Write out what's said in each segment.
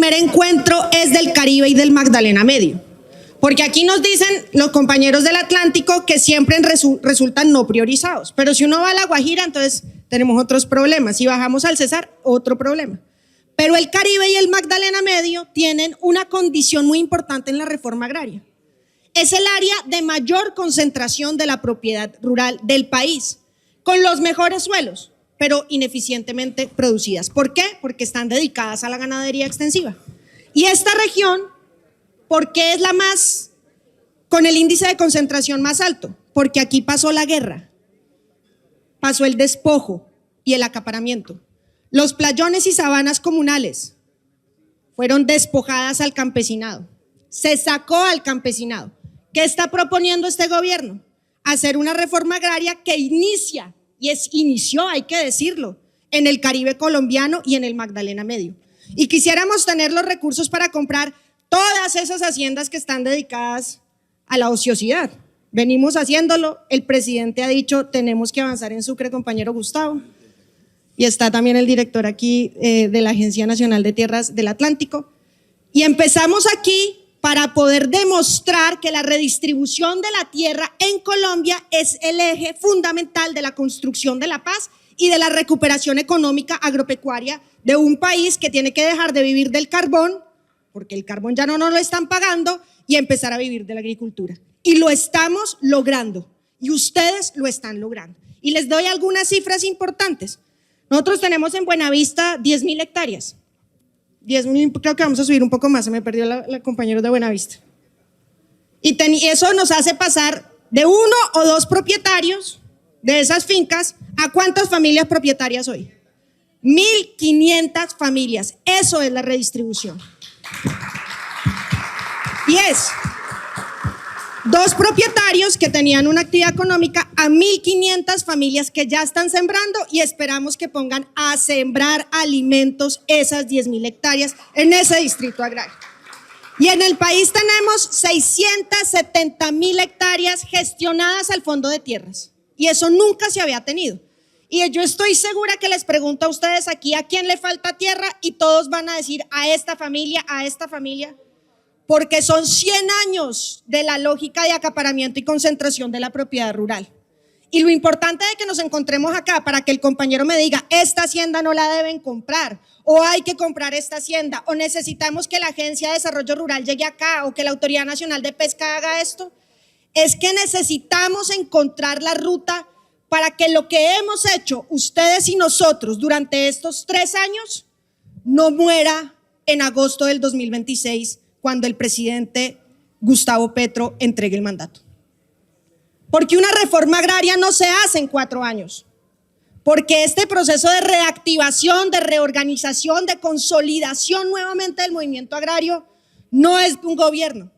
primer encuentro es del Caribe y del Magdalena Medio. Porque aquí nos dicen los compañeros del Atlántico que siempre resultan no priorizados. Pero si uno va a La Guajira, entonces tenemos otros problemas. Si bajamos al Cesar, otro problema. Pero el Caribe y el Magdalena Medio tienen una condición muy importante en la reforma agraria. Es el área de mayor concentración de la propiedad rural del país, con los mejores suelos, pero ineficientemente producidas. ¿Por qué? Porque están dedicadas a la ganadería extensiva. Y esta región, ¿por qué es la más, con el índice de concentración más alto? Porque aquí pasó la guerra, pasó el despojo y el acaparamiento. Los playones y sabanas comunales fueron despojadas al campesinado, se sacó al campesinado. ¿Qué está proponiendo este gobierno? Hacer una reforma agraria que inició, hay que decirlo, en el Caribe colombiano y en el Magdalena Medio. Y quisiéramos tener los recursos para comprar todas esas haciendas que están dedicadas a la ociosidad. Venimos haciéndolo, el presidente ha dicho, tenemos que avanzar en Sucre, compañero Gustavo, y está también el director aquí de la Agencia Nacional de Tierras del Atlántico. Y empezamos aquí para poder demostrar que la redistribución de la tierra en Colombia es el eje fundamental de la construcción de la paz y de la recuperación económica agropecuaria de un país que tiene que dejar de vivir del carbón, porque el carbón ya no nos lo están pagando, y empezar a vivir de la agricultura. Y lo estamos logrando, y ustedes lo están logrando. Y les doy algunas cifras importantes. Nosotros tenemos en Buenavista 10.000 hectáreas. 10.000, creo que vamos a subir un poco más, se me perdió la compañera de Buenavista. Y eso nos hace pasar de 1 o 2 propietarios de esas fincas a ¿cuántas familias propietarias hoy? 1.500 familias, eso es la redistribución. Y es 2 propietarios que tenían una actividad económica a 1.500 familias que ya están sembrando y esperamos que pongan a sembrar alimentos esas 10.000 hectáreas en ese distrito agrario. Y en el país tenemos 670.000 hectáreas gestionadas al Fondo de Tierras y eso nunca se había tenido. Y yo estoy segura que les pregunto a ustedes aquí a quién le falta tierra y todos van a decir a esta familia, porque son 100 años de la lógica de acaparamiento y concentración de la propiedad rural. Y lo importante de que nos encontremos acá para que el compañero me diga, esta hacienda no la deben comprar, o hay que comprar esta hacienda, o necesitamos que la Agencia de Desarrollo Rural llegue acá, o que la Autoridad Nacional de Pesca haga esto, es que necesitamos encontrar la ruta para que lo que hemos hecho ustedes y nosotros durante estos 3 años no muera en agosto del 2026 cuando el presidente Gustavo Petro entregue el mandato. Porque una reforma agraria no se hace en 4 años. Porque este proceso de reactivación, de reorganización, de consolidación nuevamente del movimiento agrario no es de un gobierno.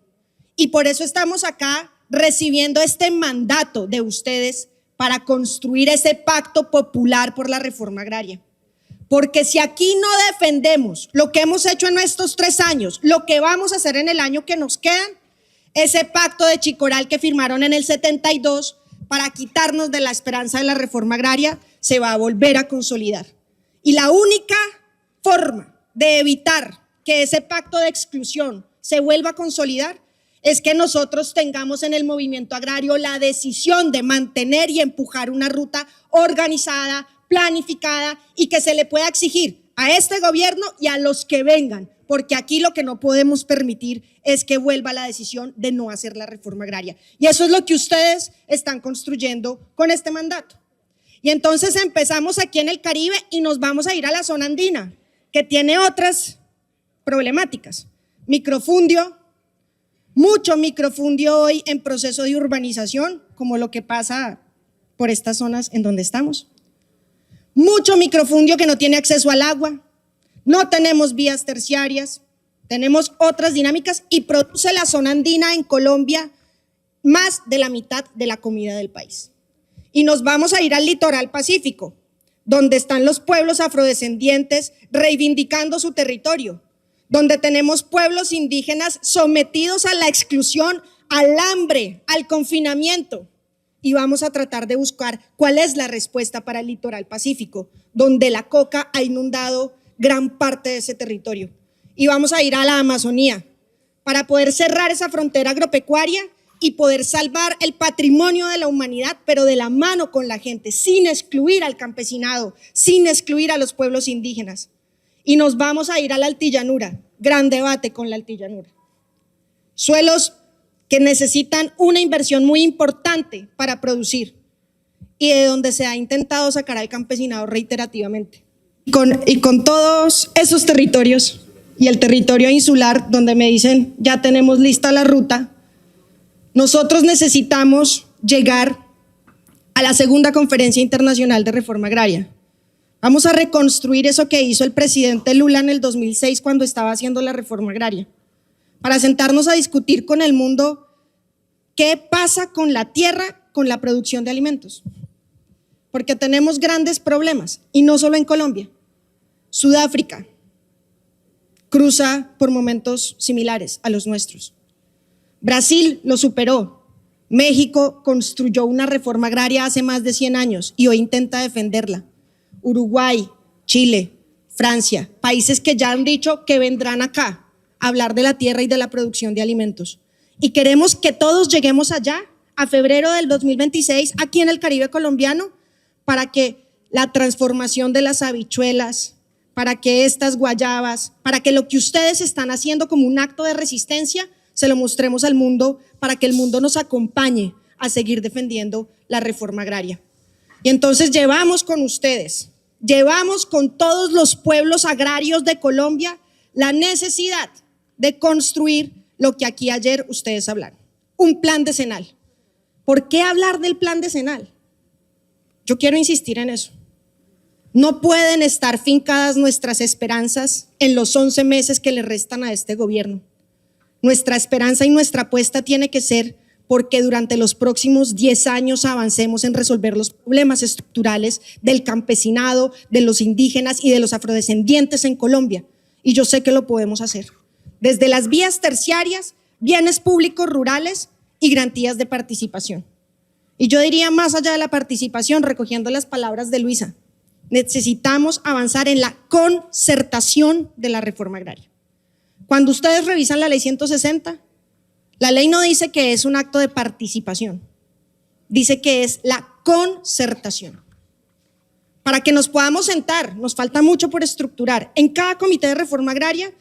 Y por eso estamos acá recibiendo este mandato de ustedes para construir ese pacto popular por la reforma agraria. Porque si aquí no defendemos lo que hemos hecho en estos 3 años, lo que vamos a hacer en el año que nos quedan, ese pacto de Chicoral que firmaron en el 72 para quitarnos de la esperanza de la reforma agraria, se va a volver a consolidar. Y la única forma de evitar que ese pacto de exclusión se vuelva a consolidar es que nosotros tengamos en el movimiento agrario la decisión de mantener y empujar una ruta organizada, planificada y que se le pueda exigir a este gobierno y a los que vengan, porque aquí lo que no podemos permitir es que vuelva la decisión de no hacer la reforma agraria. Y eso es lo que ustedes están construyendo con este mandato. Y entonces empezamos aquí en el Caribe y nos vamos a ir a la zona andina, que tiene otras problemáticas. Microfundio, mucho microfundio hoy en proceso de urbanización, como lo que pasa por estas zonas en donde estamos. Mucho microfundio que no tiene acceso al agua, no tenemos vías terciarias, tenemos otras dinámicas y produce la zona andina en Colombia más de la mitad de la comida del país. Y nos vamos a ir al litoral pacífico, donde están los pueblos afrodescendientes reivindicando su territorio, donde tenemos pueblos indígenas sometidos a la exclusión, al hambre, al confinamiento. Y vamos a tratar de buscar cuál es la respuesta para el litoral pacífico, donde la coca ha inundado gran parte de ese territorio. y vamos a ir a la Amazonía para poder cerrar esa frontera agropecuaria y poder salvar el patrimonio de la humanidad, pero de la mano con la gente, sin excluir al campesinado, sin excluir a los pueblos indígenas. Y nos vamos a ir a la altillanura, gran debate con la altillanura. Suelos que necesitan una inversión muy importante para producir y de donde se ha intentado sacar al campesinado reiterativamente. Y con todos esos territorios y el territorio insular donde me dicen ya tenemos lista la ruta, nosotros necesitamos llegar a la segunda conferencia internacional de reforma agraria. Vamos a reconstruir eso que hizo el presidente Lula en el 2006 cuando estaba haciendo la reforma agraria, para sentarnos a discutir con el mundo qué pasa con la tierra, con la producción de alimentos. Porque tenemos grandes problemas, y no solo en Colombia. Sudáfrica cruza por momentos similares a los nuestros. Brasil lo superó. México construyó una reforma agraria hace más de 100 años y hoy intenta defenderla. Uruguay, Chile, Francia, países que ya han dicho que vendrán acá a hablar de la tierra y de la producción de alimentos. Y queremos que todos lleguemos allá, a febrero del 2026, aquí en el Caribe colombiano, para que la transformación de las habichuelas, para que estas guayabas, para que lo que ustedes están haciendo como un acto de resistencia, se lo mostremos al mundo, para que el mundo nos acompañe a seguir defendiendo la reforma agraria. Y entonces llevamos con ustedes, llevamos con todos los pueblos agrarios de Colombia la necesidad de construir lo que aquí ayer ustedes hablaron, un plan decenal. ¿Por qué hablar del plan decenal? Yo quiero insistir en eso. No pueden estar fincadas nuestras esperanzas en los 11 meses que le restan a este gobierno. Nuestra esperanza y nuestra apuesta tiene que ser porque durante los próximos 10 años avancemos en resolver los problemas estructurales del campesinado, de los indígenas y de los afrodescendientes en Colombia. Y yo sé que lo podemos hacer. Desde las vías terciarias, bienes públicos rurales y garantías de participación. Y yo diría más allá de la participación, recogiendo las palabras de Luisa, necesitamos avanzar en la concertación de la reforma agraria. Cuando ustedes revisan la ley 160, la ley no dice que es un acto de participación, dice que es la concertación. Para que nos podamos sentar, nos falta mucho por estructurar en cada comité de reforma agraria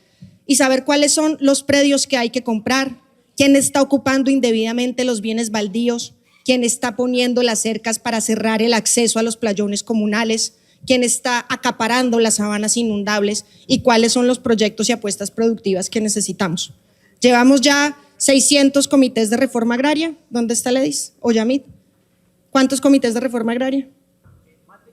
y saber cuáles son los predios que hay que comprar, quién está ocupando indebidamente los bienes baldíos, quién está poniendo las cercas para cerrar el acceso a los playones comunales, quién está acaparando las sabanas inundables y cuáles son los proyectos y apuestas productivas que necesitamos. Llevamos ya 600 comités de reforma agraria. ¿Dónde está Ledis o Yamid? ¿Cuántos comités de reforma agraria? Más de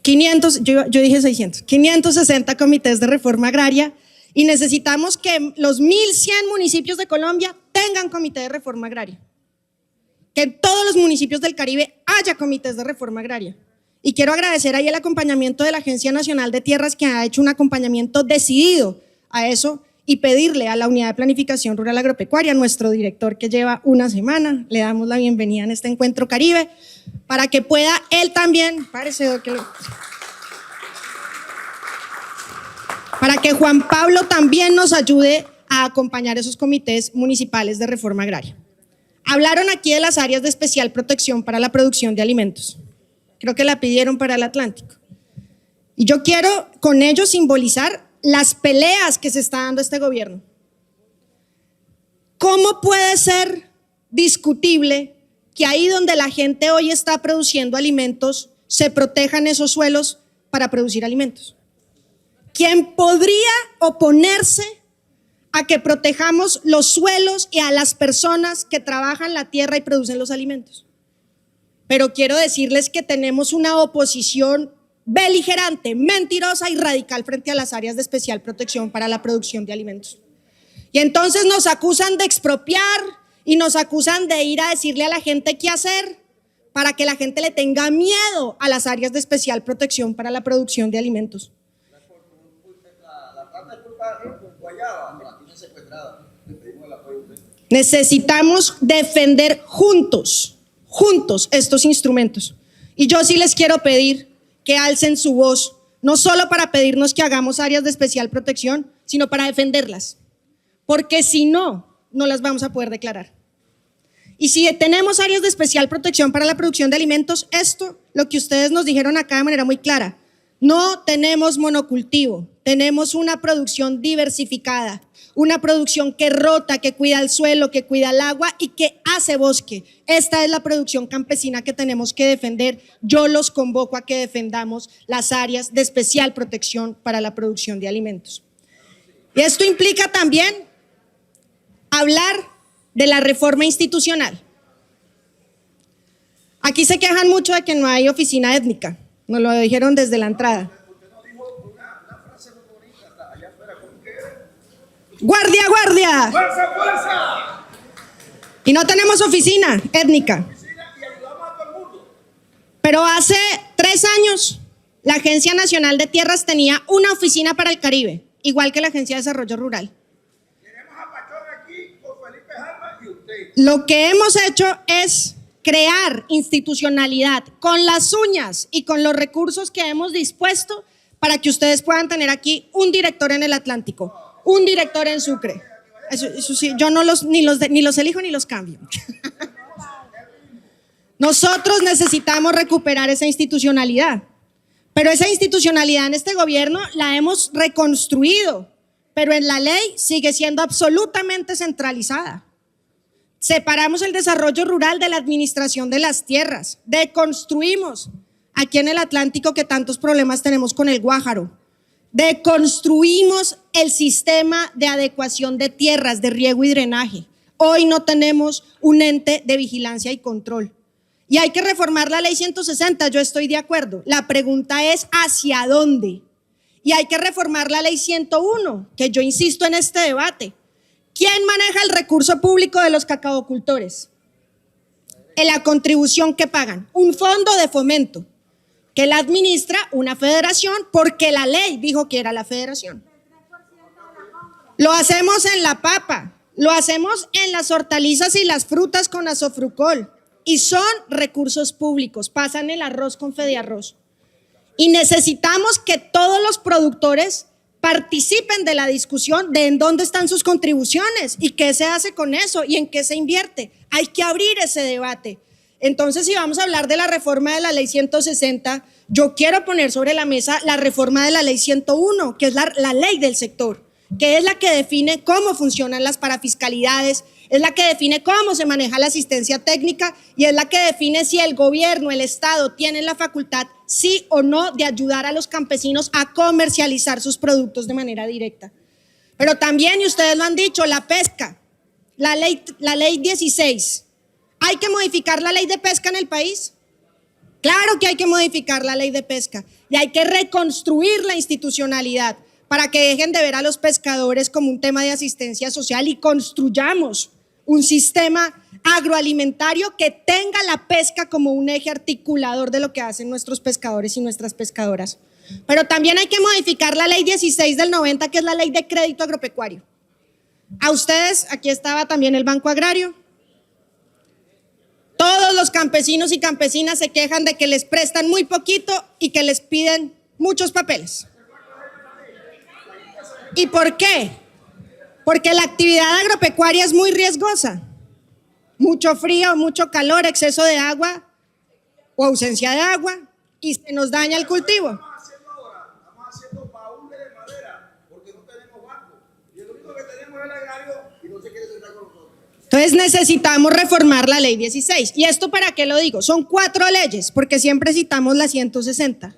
560. Yo dije 600. 560 comités de reforma agraria y necesitamos que los 1.100 municipios de Colombia tengan comité de reforma agraria. Que en todos los municipios del Caribe haya comités de reforma agraria. Y quiero agradecer ahí el acompañamiento de la Agencia Nacional de Tierras, que ha hecho un acompañamiento decidido a eso, y pedirle a la Unidad de Planificación Rural Agropecuaria, nuestro director que lleva una semana, le damos la bienvenida en este Encuentro Caribe, para que pueda él también, para que Juan Pablo también nos ayude a acompañar esos comités municipales de reforma agraria. Hablaron aquí de las áreas de especial protección para la producción de alimentos. Creo que la pidieron para el Atlántico. Y yo quiero con ello simbolizar las peleas que se está dando este gobierno. ¿Cómo puede ser discutible que ahí donde la gente hoy está produciendo alimentos se protejan esos suelos para producir alimentos? ¿Quién podría oponerse a que protejamos los suelos y a las personas que trabajan la tierra y producen los alimentos? Pero quiero decirles que tenemos una oposición beligerante, mentirosa y radical frente a las áreas de especial protección para la producción de alimentos. Y entonces nos acusan de expropiar y nos acusan de ir a decirle a la gente qué hacer para que la gente le tenga miedo a las áreas de especial protección para la producción de alimentos. Necesitamos defender juntos estos instrumentos. Y yo sí les quiero pedir que alcen su voz no solo para pedirnos que hagamos áreas de especial protección, sino para defenderlas, porque si no, no las vamos a poder declarar. Y si tenemos áreas de especial protección para la producción de alimentos, esto, lo que ustedes nos dijeron acá de manera muy clara, no tenemos monocultivo, tenemos una producción diversificada, una producción que rota, que cuida el suelo, que cuida el agua y que hace bosque. Esta es la producción campesina que tenemos que defender. Yo los convoco a que defendamos las áreas de especial protección para la producción de alimentos. Y esto implica también hablar de la reforma institucional. Aquí se quejan mucho de que no hay oficina étnica, nos lo dijeron desde la entrada. ¡Guardia, guardia! ¡Fuerza, fuerza! Y no tenemos oficina étnica. Pero hace 3 años, la Agencia Nacional de Tierras tenía una oficina para el Caribe, igual que la Agencia de Desarrollo Rural. Tenemos a Pachón aquí con Felipe Jalma y usted. Lo que hemos hecho es crear institucionalidad con las uñas y con los recursos que hemos dispuesto para que ustedes puedan tener aquí un director en el Atlántico, un director en Sucre. Eso sí, yo no ni los elijo ni los cambio. Nosotros necesitamos recuperar esa institucionalidad, pero esa institucionalidad en este gobierno la hemos reconstruido, pero en la ley sigue siendo absolutamente centralizada. Separamos el desarrollo rural de la administración de las tierras, deconstruimos aquí en el Atlántico que tantos problemas tenemos con el Guájaro, deconstruimos el sistema de adecuación de tierras, de riego y drenaje. Hoy no tenemos un ente de vigilancia y control. Y hay que reformar la ley 160, yo estoy de acuerdo. La pregunta es ¿hacia dónde? Y hay que reformar la ley 101, que yo insisto en este debate. ¿Quién maneja el recurso público de los cacaocultores? En la contribución que pagan, un fondo de fomento, que la administra una federación porque la ley dijo que era la federación. Lo hacemos en la papa, lo hacemos en las hortalizas y las frutas con Asofrucol y son recursos públicos, pasan el arroz con Fediarroz. Y necesitamos que todos los productores participen de la discusión de en dónde están sus contribuciones y qué se hace con eso y en qué se invierte. Hay que abrir ese debate. Entonces, si vamos a hablar de la reforma de la ley 160, yo quiero poner sobre la mesa la reforma de la ley 101, que es la ley del sector, que es la que define cómo funcionan las parafiscalidades, es la que define cómo se maneja la asistencia técnica y es la que define si el gobierno, el Estado, tienen la facultad, sí o no, de ayudar a los campesinos a comercializar sus productos de manera directa. Pero también, y ustedes lo han dicho, la pesca, la ley 16. ¿Hay que modificar la ley de pesca en el país? Claro que hay que modificar la ley de pesca y hay que reconstruir la institucionalidad para que dejen de ver a los pescadores como un tema de asistencia social y construyamos un sistema agroalimentario que tenga la pesca como un eje articulador de lo que hacen nuestros pescadores y nuestras pescadoras. Pero también hay que modificar la ley 16 del 90, que es la ley de crédito agropecuario. A ustedes, aquí estaba también el Banco Agrario. Todos los campesinos y campesinas se quejan de que les prestan muy poquito y que les piden muchos papeles. ¿Y por qué? Porque la actividad agropecuaria es muy riesgosa. Mucho frío, mucho calor, exceso de agua o ausencia de agua y se nos daña el cultivo. Estamos haciendo baúles de madera porque no tenemos barco. Y el único que tenemos es el agrario y no se quiere sentar con nosotros. Entonces necesitamos reformar la ley 16. ¿Y esto para qué lo digo? Son 4 leyes, porque siempre citamos la 160.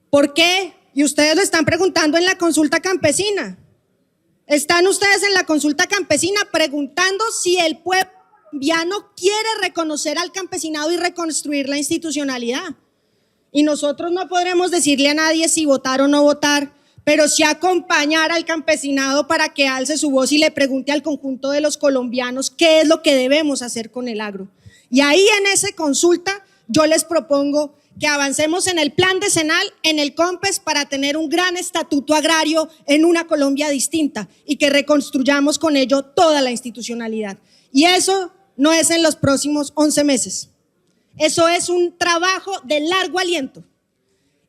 ¿Por qué? Y ustedes lo están preguntando en la consulta campesina. Están ustedes en la consulta campesina preguntando si el pueblo colombiano quiere reconocer al campesinado y reconstruir la institucionalidad. Y nosotros no podremos decirle a nadie si votar o no votar, pero sí acompañar al campesinado para que alce su voz y le pregunte al conjunto de los colombianos qué es lo que debemos hacer con el agro. Y ahí en esa consulta yo les propongo que avancemos en el plan decenal, en el COMPES, para tener un gran estatuto agrario en una Colombia distinta y que reconstruyamos con ello toda la institucionalidad. Y eso no es en los próximos 11 meses. Eso es un trabajo de largo aliento.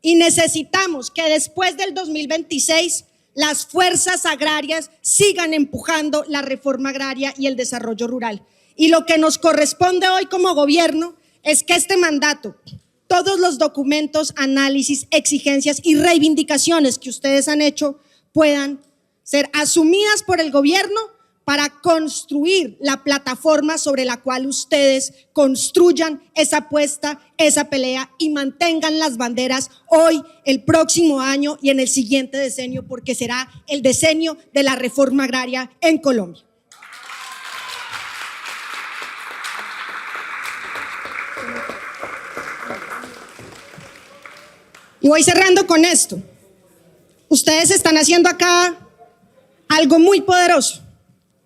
y necesitamos que después del 2026 las fuerzas agrarias sigan empujando la reforma agraria y el desarrollo rural. Y lo que nos corresponde hoy como gobierno es que este mandato, todos los documentos, análisis, exigencias y reivindicaciones que ustedes han hecho puedan ser asumidas por el gobierno para construir la plataforma sobre la cual ustedes construyan esa apuesta, esa pelea y mantengan las banderas hoy, el próximo año y en el siguiente decenio, porque será el decenio de la reforma agraria en Colombia. Y voy cerrando con esto. Ustedes están haciendo acá algo muy poderoso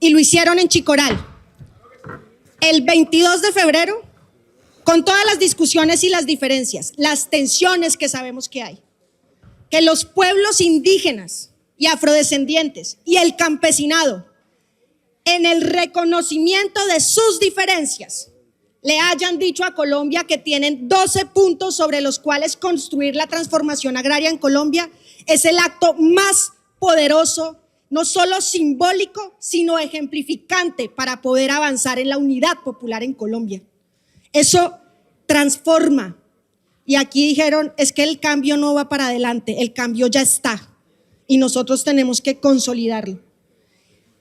y lo hicieron en Chicoral. El 22 de febrero, con todas las discusiones y las diferencias, las tensiones que sabemos que hay, que los pueblos indígenas y afrodescendientes y el campesinado, en el reconocimiento de sus diferencias, le hayan dicho a Colombia que tienen 12 puntos sobre los cuales construir la transformación agraria en Colombia, es el acto más poderoso, no solo simbólico, sino ejemplificante para poder avanzar en la unidad popular en Colombia. Eso transforma. Y aquí dijeron, es que el cambio no va para adelante, el cambio ya está y nosotros tenemos que consolidarlo.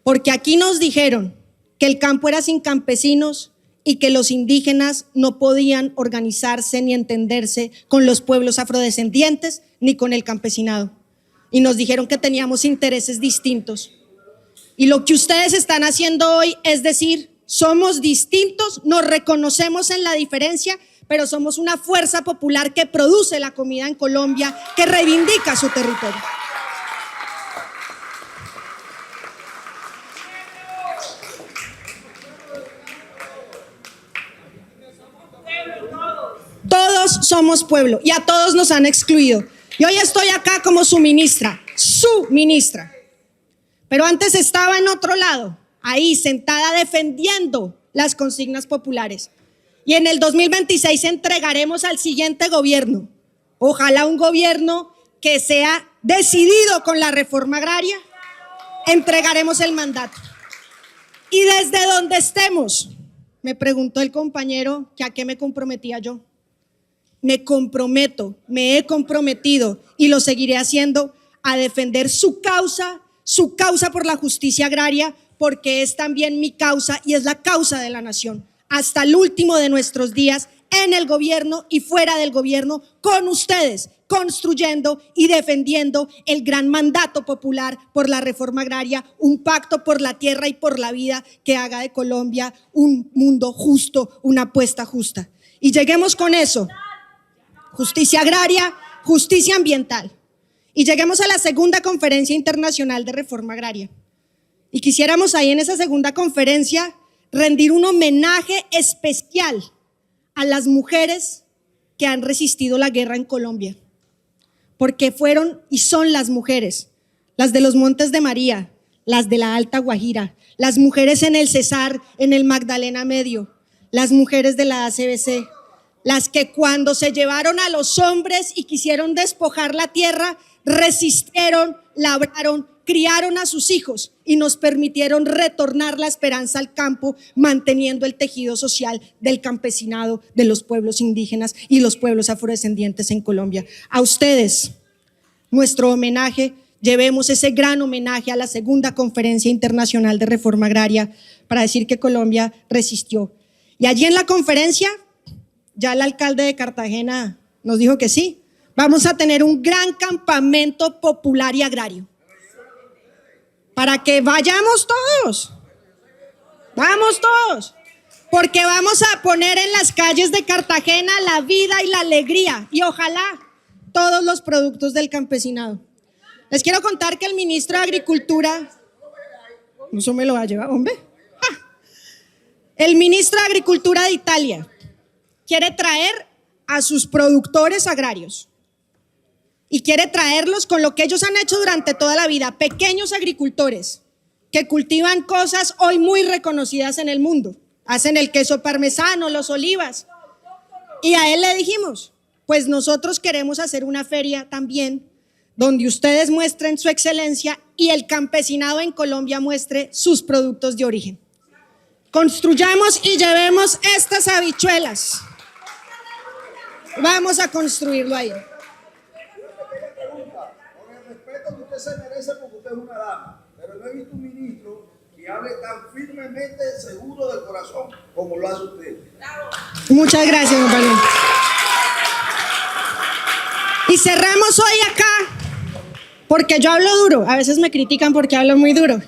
Porque aquí nos dijeron que el campo era sin campesinos y que los indígenas no podían organizarse ni entenderse con los pueblos afrodescendientes ni con el campesinado. Y nos dijeron que teníamos intereses distintos. Y lo que ustedes están haciendo hoy es decir, somos distintos, nos reconocemos en la diferencia, pero somos una fuerza popular que produce la comida en Colombia, que reivindica su territorio. Todos somos pueblo y a todos nos han excluido. Y hoy estoy acá como su ministra. Pero antes estaba en otro lado, ahí sentada defendiendo las consignas populares. Y en el 2026 entregaremos al siguiente gobierno, ojalá un gobierno que sea decidido con la reforma agraria, entregaremos el mandato. Y desde donde estemos, me preguntó el compañero que a qué me comprometía yo. Me comprometo, me he comprometido y lo seguiré haciendo a defender su causa por la justicia agraria, porque es también mi causa y es la causa de la nación. Hasta el último de nuestros días, en el gobierno y fuera del gobierno, con ustedes, construyendo y defendiendo el gran mandato popular por la reforma agraria, un pacto por la tierra y por la vida que haga de Colombia un mundo justo, una apuesta justa. Y lleguemos con eso. Justicia agraria, justicia ambiental. Y lleguemos a la segunda conferencia internacional de reforma agraria. Y quisiéramos ahí en esa segunda conferencia rendir un homenaje especial a las mujeres que han resistido la guerra en Colombia. Porque fueron y son las mujeres, las de los Montes de María, las de la Alta Guajira, las mujeres en el Cesar, en el Magdalena Medio, las mujeres de la ACBC, las que cuando se llevaron a los hombres y quisieron despojar la tierra, resistieron, labraron, criaron a sus hijos y nos permitieron retornar la esperanza al campo, manteniendo el tejido social del campesinado, de los pueblos indígenas y los pueblos afrodescendientes en Colombia. A ustedes, nuestro homenaje, llevemos ese gran homenaje a la segunda conferencia internacional de reforma agraria para decir que Colombia resistió. Y allí en la conferencia, ya el alcalde de Cartagena nos dijo que sí, vamos a tener un gran campamento popular y agrario para que vayamos todos, porque vamos a poner en las calles de Cartagena la vida y la alegría y ojalá todos los productos del campesinado. Les quiero contar que el ministro de Agricultura, eso me lo va a llevar, hombre, el ministro de Agricultura de Italia quiere traer a sus productores agrarios y quiere traerlos con lo que ellos han hecho durante toda la vida, pequeños agricultores que cultivan cosas hoy muy reconocidas en el mundo, hacen el queso parmesano, los olivas, y a él le dijimos, pues nosotros queremos hacer una feria también donde ustedes muestren su excelencia y el campesinado en Colombia muestre sus productos de origen. Construyamos y llevemos estas habichuelas. Vamos a construirlo ahí. Con el respeto que usted se merece porque usted es una dama, pero no he visto un ministro que hable tan firmemente seguro del corazón como lo hace usted. Muchas gracias, compañero. Y cerramos hoy acá, porque yo hablo duro. A veces me critican porque hablo muy duro.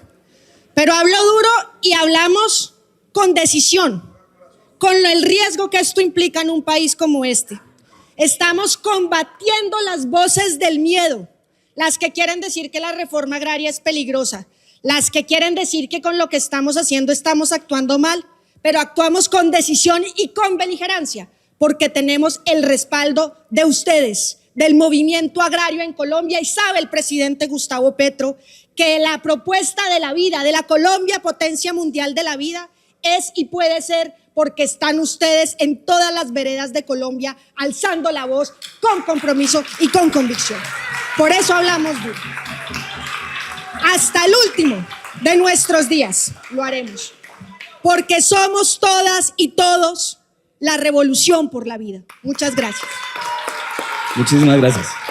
Pero hablo duro y hablamos con decisión, con el riesgo que esto implica en un país como este. Estamos combatiendo las voces del miedo, las que quieren decir que la reforma agraria es peligrosa, las que quieren decir que con lo que estamos haciendo estamos actuando mal, pero actuamos con decisión y con beligerancia, porque tenemos el respaldo de ustedes, del movimiento agrario en Colombia, y sabe el presidente Gustavo Petro que la propuesta de la vida, de la Colombia potencia mundial de la vida, es y puede ser porque están ustedes en todas las veredas de Colombia alzando la voz con compromiso y con convicción. Por eso hablamos duro. Hasta el último de nuestros días lo haremos, porque somos todas y todos la revolución por la vida. Muchas gracias. Muchísimas gracias.